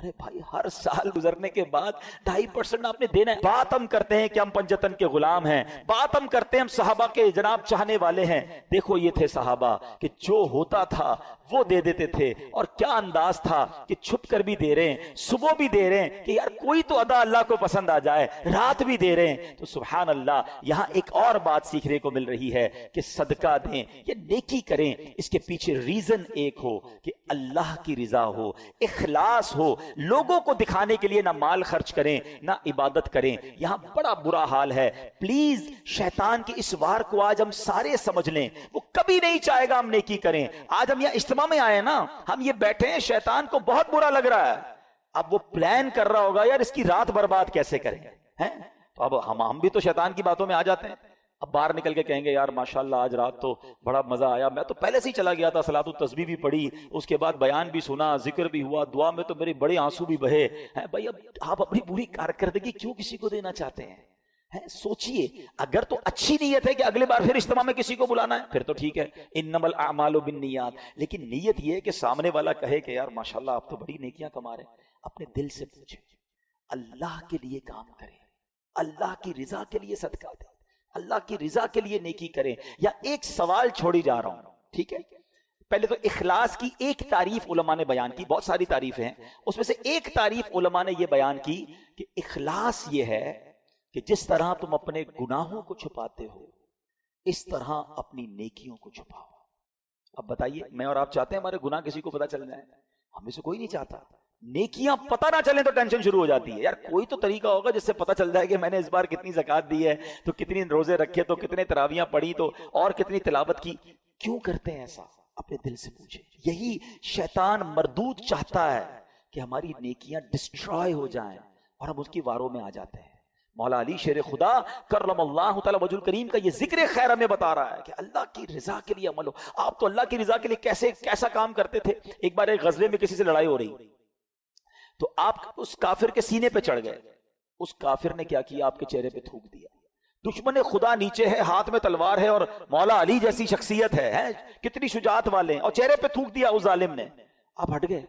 ارے بھائی ہر سال گزرنے کے بعد 2.5% آپ نے دینا ہے. بات ہم کرتے ہیں کہ ہم پنجتن کے غلام ہیں, بات ہم کرتے ہیں ہم صحابہ کے جناب چاہنے والے ہیں. دیکھو یہ تھے صحابہ کہ جو ہوتا تھا وہ دے دیتے تھے, اور کیا انداز تھا کہ چھپ کر بھی دے رہے ہیں, صبح بھی دے رہے ہیں کہ یار کوئی تو ادا اللہ کو پسند آ جائے, رات بھی دے رہے ہیں. تو سبحان اللہ, یہاں ایک اور بات سیکھنے کو مل رہی ہے کہ صدقہ دیں یا نیکی کریں, اس کے پیچھے ریزن ایک ہو کہ اللہ کی رضا ہو, اخلاص ہو. لوگوں کو دکھانے کے لیے نہ مال خرچ کریں نہ عبادت کریں. یہاں بڑا برا حال ہے. پلیز شیطان کی اس وار کو آج ہم سارے سمجھ لیں, وہ کبھی نہیں چاہے گا ہم نیکی کریں. آج ہم یہاں اجتماع میں آئے نا, ہم یہ بیٹھے ہیں, شیطان کو بہت برا لگ رہا ہے. اب وہ پلان کر رہا ہوگا یار اس کی رات برباد کیسے کریں, تو اب ہم بھی تو شیطان کی باتوں میں آ جاتے ہیں. اب باہر نکل کے کہیں گے یار ماشاءاللہ آج رات تو بڑا مزہ آیا, میں تو پہلے سے ہی چلا گیا تھا, صلاۃ التسبیح بھی پڑھی, اس کے بعد بیان بھی سنا, ذکر بھی ہوا, دعا میں تو میرے بڑے آنسو بھی بہے. بھائی اب آپ اپنی پوری کارکردگی کیوں کسی کو دینا چاہتے ہیں؟ سوچئے, اگر تو اچھی نیت ہے کہ اگلے بار پھر اجتماع میں کسی کو بلانا ہے پھر تو ٹھیک ہے, انما الاعمال بالنیات. لیکن نیت یہ ہے کہ سامنے والا کہے کہ یار ماشاءاللہ آپ تو بڑی نیکیاں کما رہے ہیں. اپنے دل سے پوچھیں, اللہ کے لیے کام کریں, اللہ کی رضا کے لیے صدقہ دیں, اللہ کی رضا کے لیے نیکی کریں. یا ایک سوال چھوڑی جا رہا ہوں, ٹھیک ہے, پہلے تو اخلاص کی ایک تعریف علماء نے بیان کی, بہت ساری تعریفیں ہیں, اس میں سے ایک تعریف علماء نے یہ بیان کی کہ اخلاص یہ ہے کہ جس طرح تم اپنے گناہوں کو چھپاتے ہو اس طرح اپنی نیکیوں کو چھپاؤ. اب بتائیے, میں اور آپ چاہتے ہیں ہمارے گناہ کسی کو پتہ چل جائے؟ ہم میں سے کوئی نہیں چاہتا. نیکیاں پتہ نہ چلیں تو ٹینشن شروع ہو جاتی ہے, یار کوئی تو طریقہ ہوگا جس سے پتہ چل جائے کہ میں نے اس بار کتنی زکوٰۃ دی ہے, تو کتنی روزے رکھے, تو کتنے تراویحاں پڑھی, تو اور کتنی تلاوت کی. کیوں کرتے ہیں ایسا؟ اپنے دل سے پوچھیں. یہی شیطان مردود چاہتا ہے کہ ہماری نیکیاں ڈسٹرائے ہو جائیں اور ہم اس کی واروں میں آ جاتے ہیں. مولا علی شیر خدا کرم اللہ تعالی وجہ الکریم کا یہ ذکر خیر ہمیں بتا رہا ہے کہ اللہ کی رضا کے لیے عمل ہو. آپ تو اللہ کی رضا کے لیے کیسا کام کرتے تھے. ایک بار ایک غزوے میں کسی سے لڑائی ہو رہی, تو آپ اس کافر کے سینے پہ چڑھ گئے. اس کافر نے کیا کیا, آپ کے چہرے پہ تھوک دیا. دشمن خدا نیچے ہے, ہاتھ میں تلوار ہے, اور مولا علی جیسی شخصیت ہے, کتنی شجاعت والے ہیں, اور چہرے پہ تھوک دیا اس ظالم نے. آپ ہٹ گئے,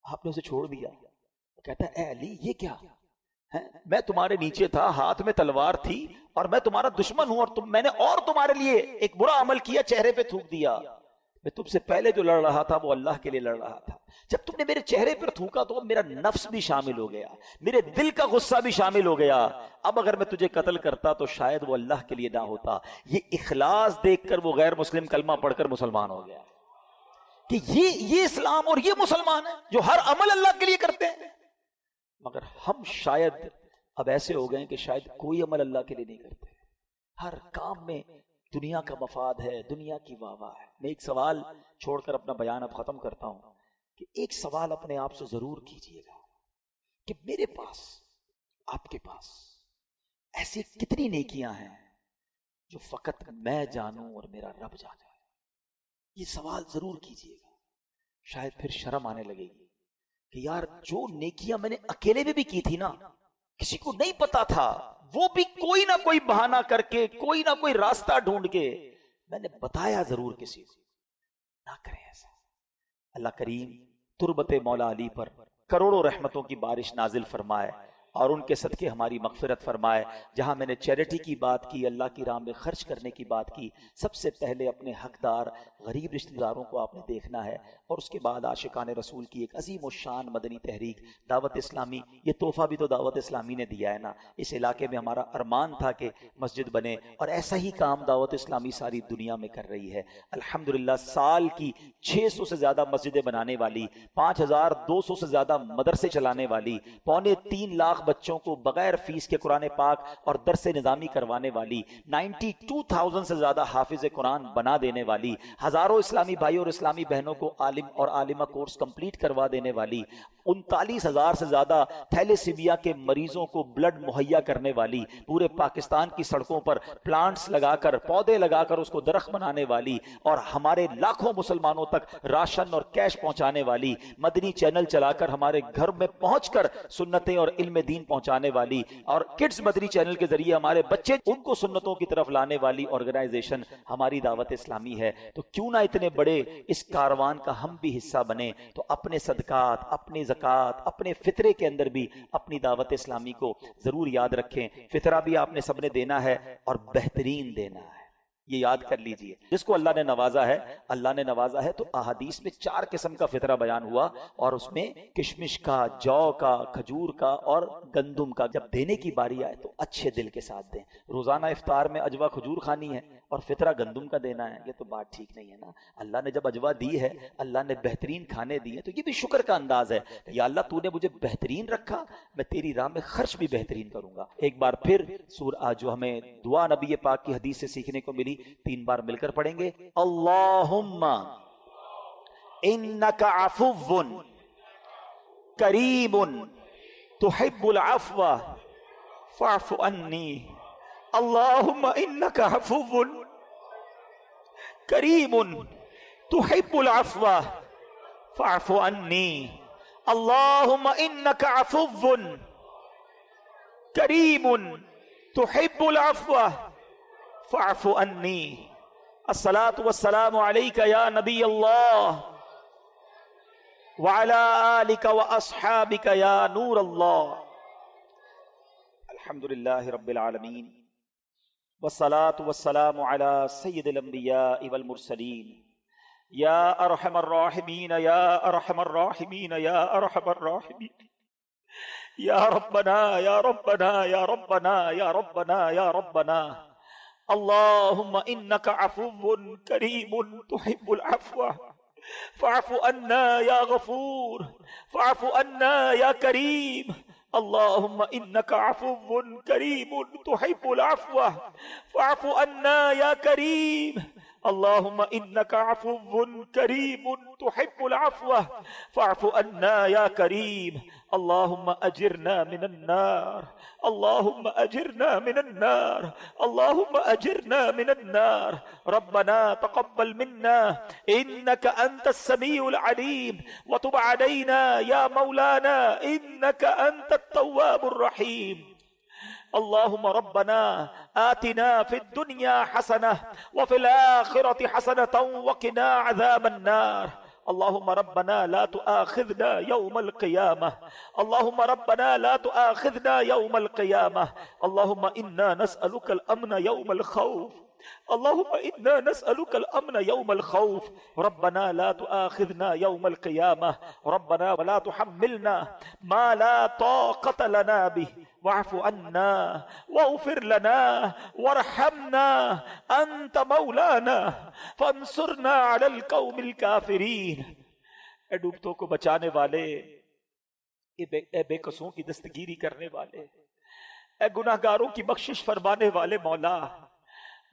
آپ نے اسے چھوڑ دیا. کہتا ہے اے علی یہ کیا, میں تمہارے نیچے تھا, ہاتھ میں تلوار تھی, اور میں تمہارا دشمن ہوں, اور میں نے اور تمہارے لیے ایک برا عمل کیا, چہرے پہ تھوک دیا. میں تم سے پہلے جو لڑ رہا تھا وہ اللہ کے لیے لڑ رہا تھا. جب تم نے میرے چہرے پر تھوکا تو میرا نفس بھی شامل ہو گیا, میرے دل کا غصہ بھی شامل ہو گیا. اب اگر میں تجھے قتل کرتا تو شاید وہ اللہ کے لیے نہ ہوتا. یہ اخلاص دیکھ کر وہ غیر مسلم کلمہ پڑھ کر مسلمان ہو گیا کہ یہ اسلام اور یہ مسلمان ہے جو ہر عمل اللہ کے لیے کرتے ہیں. مگر ہم شاید اب ایسے ہو گئے کہ شاید کوئی عمل اللہ کے لیے نہیں کرتے. ہر کام میں دنیا کا مفاد ہے, دنیا کی واہ واہ ہے. میں ایک سوال چھوڑ کر اپنا بیان اب ختم کرتا ہوں کہ ایک سوال اپنے آپ سے ضرور کیجئے گا کہ میرے پاس, آپ کے پاس ایسی کتنی نیکیاں ہیں جو فقط میں جانوں اور میرا رب جانے. یہ سوال ضرور کیجئے گا. شاید پھر شرم آنے لگے گی کہ یار جو نیکیاں میں نے اکیلے میں بھی کی تھی نا, کسی کو نہیں پتا تھا, وہ بھی کوئی نہ کوئی بہانہ کر کے, کوئی نہ کوئی راستہ ڈھونڈ کے میں نے بتایا ضرور کسی کو. نہ کریں ایسا. اللہ کریم تربت مولا علی پر کروڑوں رحمتوں کی بارش نازل فرمائے اور ان کے صدقے ہماری مغفرت فرمائے. جہاں میں نے چیریٹی کی بات کی, اللہ کی راہ میں خرچ کرنے کی بات کی, سب سے پہلے اپنے حقدار غریب رشتہ داروں کو آپ نے دیکھنا ہے, اور اس کے بعد عاشقان رسول کی ایک عظیم و شان مدنی تحریک دعوت اسلامی. یہ تحفہ بھی تو دعوت اسلامی نے دیا ہے نا. اس علاقے میں ہمارا ارمان تھا کہ مسجد بنے, اور ایسا ہی کام دعوت اسلامی ساری دنیا میں کر رہی ہے. الحمدللہ سال کی 600 سے زیادہ مسجدیں بنانے والی, 5200 سے زیادہ مدرسے چلانے والی, 3.25 لاکھ بچوں کو بغیر فیس کے قرآن پاک اور درس نظامی کروانے والی, 92,000 سے زیادہ حافظ قرآن بنا دینے والی, ہزاروں اسلامی بھائی اور اسلامی بہنوں کو عالم اور عالمہ کورس کمپلیٹ کروا دینے والی, 39,000 سے زیادہ تھیلیسیمیا کے مریضوں کو بلڈ مہیا کرنے والی, پورے پاکستان کی سڑکوں پر پلانٹس لگا کر, پودے لگا کر اس کو درخت بنانے والی, اور ہمارے لاکھوں مسلمانوں تک راشن اور کیش پہنچانے والی, مدنی چینل چلا کر ہمارے گھر میں پہنچ کر سنتیں اور علم دین پہنچانے والی, اور کڈز مدنی چینل کے ذریعے ہمارے بچے ان کو سنتوں کی طرف لانے والی آرگنائزیشن ہماری دعوت اسلامی ہے. تو کیوں نہ اتنے بڑے اس کاروان کا ہم بھی حصہ بنے. تو اپنے صدقات, اپنی زکوٰۃ، اپنے فطرے کے اندر بھی اپنی دعوت اسلامی کو ضرور یاد رکھیں. فطرہ بھی آپ نے سب نے دینا ہے اور بہترین دینا ہے، یہ یاد کر لیجئے. جس کو اللہ نے نوازا ہے، اللہ نے نوازا ہے تو احادیث میں 4 قسم کا فطرہ بیان ہوا، اور اس میں کشمش کا، جو کا، کھجور کا اور گندم کا. جب دینے کی باری آئے تو اچھے دل کے ساتھ دیں. روزانہ افطار میں اجوا کھجور کھانی ہے اور فطرہ گندم کا دینا ہے، یہ تو بات ٹھیک نہیں ہے نا. اللہ نے جب اجوا دی ہے، اللہ نے بہترین کھانے دیے، تو یہ بھی شکر کا انداز ہے. یا اللہ تو نے مجھے بہترین رکھا، میں تیری راہ میں خرچ بھی بہترین کروں گا. ایک بار پھر جو ہمیں دعا نبی پاک کی حدیث سے سیکھنے کو ملی، 3 بار مل کر پڑھیں گے. اللہم انک عفو کریم تحب العفو فاعف عنی. اللہم انک عفو کریم تحب العفو فاعف عنی. اللہم انک عفو کریم تحب العفو فاعف عنی. الصلاۃ والسلام علیک یا نبی اللہ وعلی آلک واصحابک یا نور اللہ. الحمدللہ رب العالمین والصلاة والسلام علی سید الانبیاء والمرسلین. یا ارحم الراحمین یا ارحم الراحمین یا ارحم الراحمین. یا ربنا یا ربنا یا ربنا یا ربنا یا ربنا. اللہم انک عفو کریم تحب العفو فاعف عنا یا غفور فاعف عنا یا کریم. اللہم انک عفو کریم تحب العفو فاعف عنا یا کریم. اللہم انک عفو کریم تحب العفو فاعف عنا یا کریم. اللہم اجرنا من النار اللہم اجرنا من النار اللہم اجرنا من النار. ربنا تقبل منا انک انت السمیع العلیم وتب علینا یا مولانا انک انت التواب الرحیم. اللہم ربنا آتنا فی الدنیا حسنہ وفی الآخرة حسنة وقنا عذاب النار. اللہم ربنا لا تؤاخذنا یوم القیامہ اللہم ربنا لا تؤاخذنا یوم القیامہ. اللہم انا نسألک الامن یوم الخوف اللہم انا نسألک الامن یوم الخوف. ربنا لا تؤاخذنا یوم القیامہ ربنا ولا تحملنا ما لا طاقة لنا به واعف عنا واغفر لنا وارحمنا انت مولانا فانصرنا على القوم الكافرین. اے ڈوبتوں کو بچانے والے، اے بے قصوں کی دستگیری کرنے والے، اے گناہگاروں کی بخشش فرمانے والے مولا،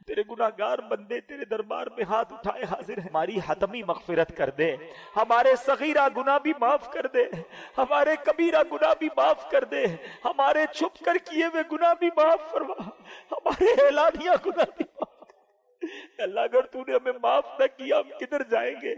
تیرے گناہگار بندے تیرے دربار میں ہاتھ اٹھائے حاضر ہیں. ہماری حتمی مغفرت کر دے، ہمارے صغیرہ گناہ بھی معاف کر دے، ہمارے کبیرہ گناہ بھی معاف کر دے، ہمارے چھپ کر کیے ہوئے گناہ بھی معاف فرما، ہمارے اعلانیہ گناہ بھی معاف. اللہ اگر تو نے ہمیں معاف نہ کیا ہم کدھر جائیں گے؟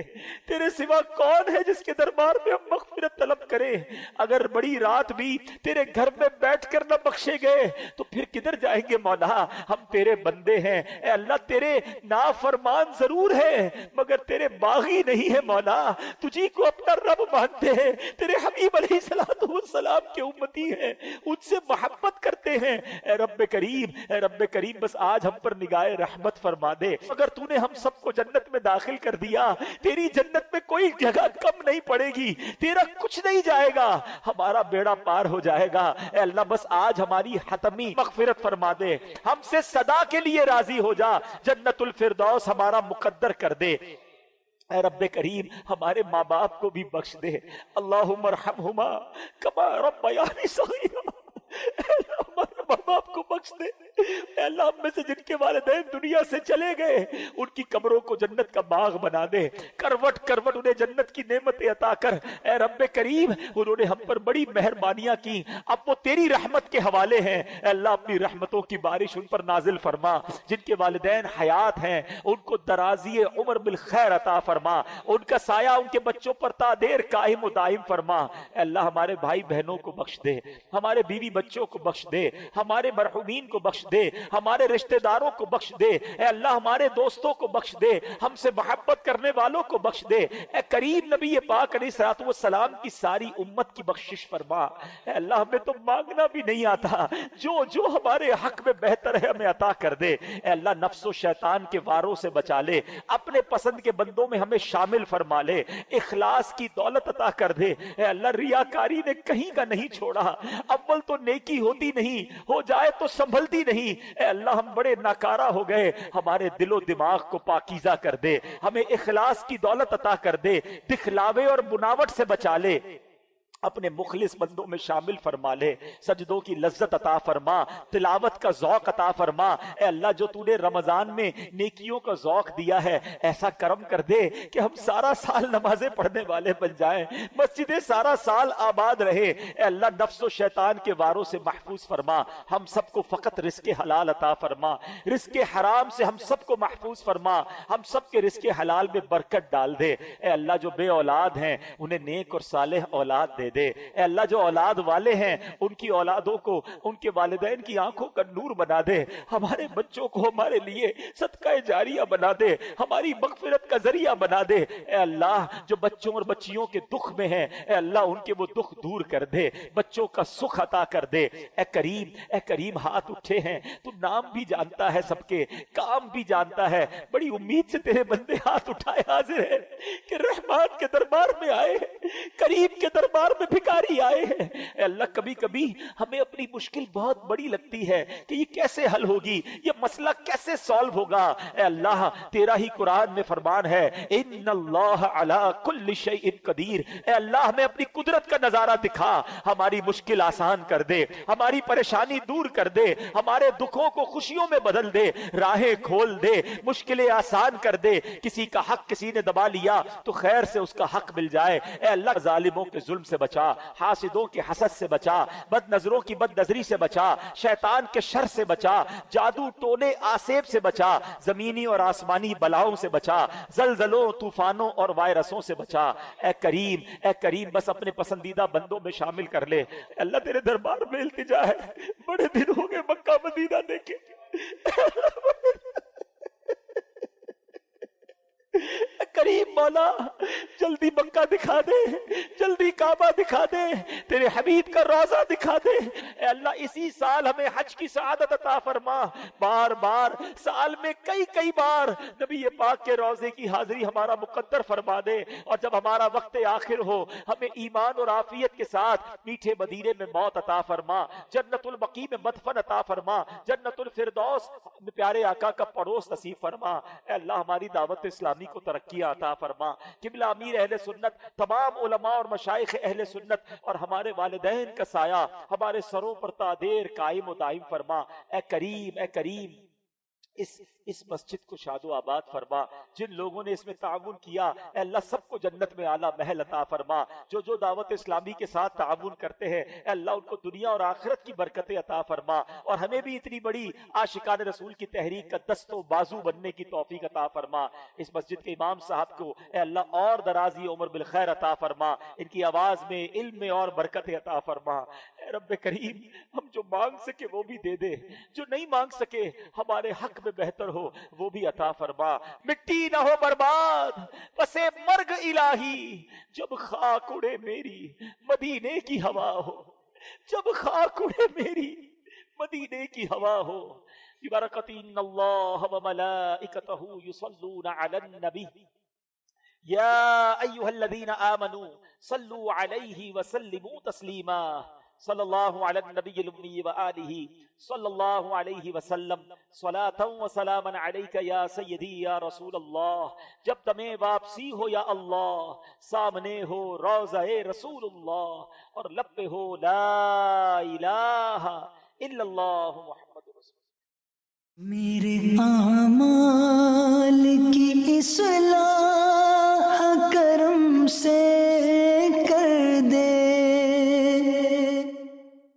تیرے سوا کون ہے جس کے دربار میں ہم مغفرت طلب کریں؟ اگر بڑی رات بھی تیرے گھر میں بیٹھ کر نہ بخشے گئے تو پھر کدھر جائیں گے مولا؟ ہم تیرے بندے ہیں اے اللہ، تیرے نافرمان ضرور ہے مگر تیرے باغی نہیں ہے مولا. تجھی کو اپنا رب مانتے ہیں، تیرے حبیب علیہ السلام کے امتی ہیں، ان سے محبت کرتے ہیں. اے رب کریم بس آج ہم پر نگاہ رحمت فرما دے. اگر تو نے ہم سب کو جنت میں داخل کر دیا، تیری جنت میں کوئی جگہ کم نہیں پڑے گی، تیرا کچھ نہیں جائے گا، ہمارا بیڑا پار ہو جائے گا. اے اللہ بس آج ہماری حتمی مغفرت فرما دے، ہم سے صدا کے لیے راضی ہو جا، جنت الفردوس ہمارا مقدر کر دے. اے رب کریم ہمارے ماں باپ کو بھی بخش دے. اللہم ارحمہما کما ربیانی صغیرا. ہمارے ماں باپ کو بخش دے. اے اللہ ہم میں سے جن کے والدین دنیا سے چلے گئے ان کی قبروں کو جنت کا باغ بنا دے، کروٹ کروٹ انہیں جنت کی نعمتیں عطا کر. اے رب کریم انہوں نے ہم پر بڑی مہربانیاں کی، اب وہ تیری رحمت کے حوالے ہیں. اے اللہ اپنی رحمتوں کی بارش ان پر نازل فرما. جن کے والدین حیات ہیں ان کو درازی عمر بالخیر عطا فرما، ان کا سایہ ان کے بچوں پر تا دیر قائم و دائم فرما. اے اللہ ہمارے بھائی بہنوں کو بخش دے، ہمارے بیوی بچوں کو بخش دے، ہمارے مرحومین کو بخش دے، ہمارے رشتہ داروں کو بخش دے، اے اللہ ہمارے دوستوں کو بخش دے، ہم سے محبت کرنے والوں کو بخش دے، اے کریم نبی پاک علیہ الصلوۃ والسلام کی ساری امت کی بخشش فرما۔ اے اللہ ہمیں تو مانگنا بھی نہیں آتا، جو جو ہمارے حق میں بہتر ہے ہمیں عطا کر دے۔ اے اللہ نفس و شیطان کے واروں سے بچا لے، اپنے پسند کے بندوں میں ہمیں شامل فرما لے، اخلاص کی دولت عطا کر دے۔ اے اللہ ریاکاری نے کہیں کا نہیں چھوڑا، اول تو نیکی ہوتی نہیں، ہو جائے تو سنبھلتی نہیں۔ اے اللہ ہم بڑے ناکارہ ہو گئے، ہمارے دل و دماغ کو پاکیزہ کر دے، ہمیں اخلاص کی دولت عطا کر دے، دکھلاوے اور بناوٹ سے بچا لے، اپنے مخلص بندوں میں شامل فرما لے، سجدوں کی لذت عطا فرما، تلاوت کا ذوق عطا فرما۔ اے اللہ جو تو نے رمضان میں نیکیوں کا ذوق دیا ہے، ایسا کرم کر دے کہ ہم سارا سال نمازیں پڑھنے والے بن جائیں، مسجدیں سارا سال آباد رہے۔ اے اللہ نفس و شیطان کے واروں سے محفوظ فرما، ہم سب کو فقط رزق حلال عطا فرما، رزق حرام سے ہم سب کو محفوظ فرما، ہم سب کے رزق حلال میں برکت ڈال دے۔ اے اللہ جو بے اولاد ہیں انہیں نیک اور صالح اولاد دے دے۔ اے اللہ جو اولاد والے ہیں ان کی اولادوں کو، ان کے والدین کی آنکھوں کا نور بنا دے، ہمارے بچوں کو ہمارے لیے صدقہ جاریہ بنا دے، ہماری مغفرت کا ذریعہ بنا دے۔ اے اللہ جو بچوں اور بچیوں کے دکھ میں ہیں، اے اللہ ان کے وہ دکھ دور کر دے، بچوں کا سکھ عطا کر دے۔ اے کریم ہاتھ اٹھے ہیں، تو نام بھی جانتا ہے سب کے، کام بھی جانتا ہے، بڑی امید سے تیرے بندے ہاتھ اٹھائے حاضر ہے کہ رحمان کے دربار میں آئے، کریم کے دربار میں بھکاری آئے ہیں۔ اے اللہ کبھی کبھی ہمیں اپنی مشکل بہت بڑی لگتی ہے کہ یہ کیسے حل ہوگی، یہ مسئلہ کیسے سالو ہوگا۔ اے اللہ تیرا ہی قرآن میں فرمان ہے ان اللہ علی کل شیء قدیر۔ اے اللہ ہمیں اپنی قدرت کا نظارہ دکھا، ہماری مشکل آسان کر دے، ہماری پریشانی دور کر دے، ہمارے دکھوں کو خوشیوں میں بدل دے، راہیں کھول دے، مشکلیں آسان کر دے۔ کسی کا حق کسی نے دبا لیا تو خیر سے اس کا حق مل جائے۔ اے اللہ ظالموں کے ظلم سے بچا، حاسدوں کے حسد سے بچا، بد نظروں کی بد نظری سے بچا، شیطان کے شر سے بچا، جادو ٹونے آسیب سے بچا، زمینی اور آسمانی بلاؤں سے بچا، زلزلوں طوفانوں اور وائرسوں سے بچا۔ اے کریم بس اپنے پسندیدہ بندوں میں شامل کر لے۔ اللہ تیرے دربار میں التجا ہے، بڑے دن ہو گئے مکہ مدینہ دیکھے، کریم مولا جلدی مکہ دکھا دے، جلدی کعبہ دکھا دے، تیرے حبیب کا روضہ دکھا دے۔ اے اللہ اسی سال ہمیں حج کی سعادت عطا فرما، بار بار سال میں کئی بار نبی پاک کے روضے کی حاضری ہمارا مقدر فرما دے، اور جب ہمارا وقت آخر ہو ہمیں ایمان اور عافیت کے ساتھ میٹھے مدینے میں موت عطا فرما، جنت البقیع میں مدفن عطا فرما، جنت الفردوس میں پیارے آقا کا پڑوس نصیب فرما۔ اے اللہ ہماری دعوت اسلامی کو ترقی عطا فرما، قبلہ امیر اہل سنت، تمام علماء اور مشائخ اہل سنت اور ہمارے والدین کا سایہ ہمارے سروں پر تا دیر قائم و دائم فرما۔ اے کریم اس مسجد کو شاد و آباد فرما، جن لوگوں نے اس میں تعاون کیا اے اللہ سب کو جنت میں اعلیٰ محل عطا فرما، جو دعوت اسلامی کے ساتھ تعاون کرتے ہیں اے اللہ ان کو دنیا اور آخرت کی برکتیں عطا فرما، اور ہمیں بھی اتنی بڑی عاشقان رسول کی تحریک کا دست و بازو بننے کی توفیق عطا فرما۔ اس مسجد کے امام صاحب کو اے اللہ اور درازی عمر بالخیر عطا فرما، ان کی آواز میں علم میں اور برکتیں عطا فرما۔ اے رب کریم ہم جو مانگ سکے وہ بھی دے دے، جو نہیں مانگ سکے ہمارے حق میں بہتر ہو وہ بھی عطا فرما۔ مٹی نہ ہو برباد بس مرگ الہی، جب خاک اڑے میری مدینے کی ہوا ہو، جب خاک اڑے میری مدینے کی ہوا ہو۔ ببرکت ان اللہ وملائکتہ یصلون علی النبی یا ایھا الذین آمنوا صلوا علیہ وسلموا تسلیما، صلی اللہ علی النبی الامی وآلہ صلی اللہ علیہ وسلم، صلاۃ و سلاما علیک یا سیدی یا رسول اللہ۔ جب تمہیں واپسی ہو یا اللہ، سامنے ہو روضہ رسول اللہ، اور لب پہ ہو لا الہ الا اللہ محمد رسول اللہ۔ میرے اعمال کی اصلاح کرم سے